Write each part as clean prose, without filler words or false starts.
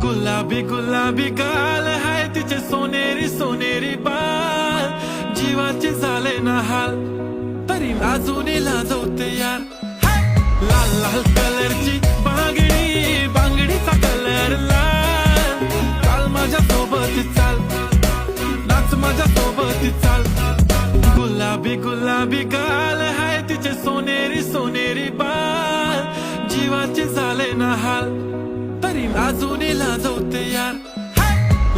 गुलाबी गुलाबी गाल हाय तिचे सोनेरी सोनेरी बाल, जीवाचे झाले ना हाल तरी अजूनही लाजवते यार. लाल लाल कलरची बांगडी, बांगडीचा कलर लाल, काल माझ्या सोबत चाल, नाच माझ्या सोबत चाल. गुलाबी गुलाबी गाल हाय तिचे सोनेरी सोनेरी बाल, जीवाचे झाले ना हाल तरी अजूनही लाजवते यार.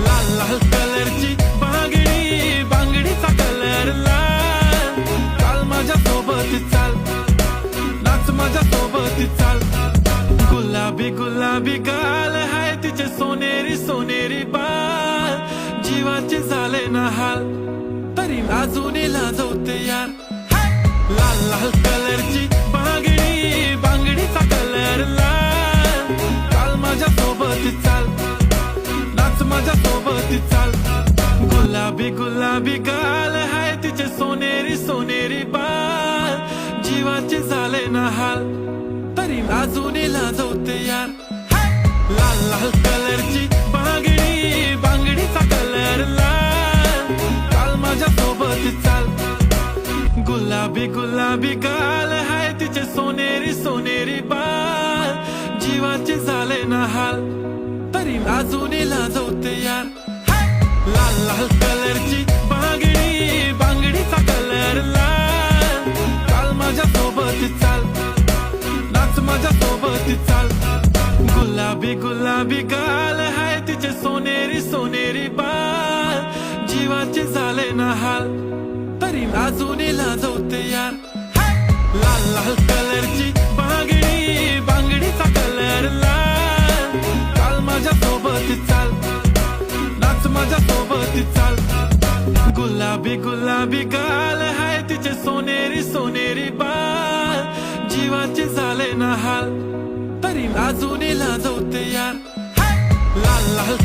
लाल लाल कलरची बांगडी, बांगडीचा कलर लाल, काल माझ्या सोबत चाल, नाच माझ्या सोबत चाल. गुलाबी गुलाबी गाल हाय तिचे सोनेरी सोनेरी बाल, जीवाचे झाले ना हाल तरी अजूनही लाजवते यार. लाल लाल कलरची बांगडी, बांगडीचा कलर लाल, काल माझ्या सोबत चाल, नाच माझ्या सोबत चाल. गुलाबी गुलाबी गाल हाय तिचे सोनेरी सोनेरी बाल, जीवाचे झाले ना हाल तरी अजूनही लाजवते यार. लाल लाल कलरची बांगडी, बांगडीचा कलर लाल, काल माझ्या सोबत चाल. गुलाबी गुलाबी गाल हाय तिचे सोनेरी सोनेरी बाल, जीवाचे झाले ना हाल तरी अजूनही लाजवते यार. लाल लाल कलरची बांगडी, बांगडीचा कलर लाल, काल माझ्या सोबत चाल, नाच माझ्या सोबत चाल. गुलाबी गुलाबी गाल हाय तिचे सोनेरी सोनेरी बाल, जीवाचे झाले ना हाल तरी अजूनही लाजवते यार. लाल लाल कलरची बांगडी, बांगडीचा कलर लाल, काल माझ्या सोबत चाल, नाच माझ्या सोबत चाल. गुलाबी गुलाबी गाल हाय तिचे सोनेरी सोनेरी बाल, जीवाचे झाले ना हाल तरी अजूनही लाजवते यार. लाल लाल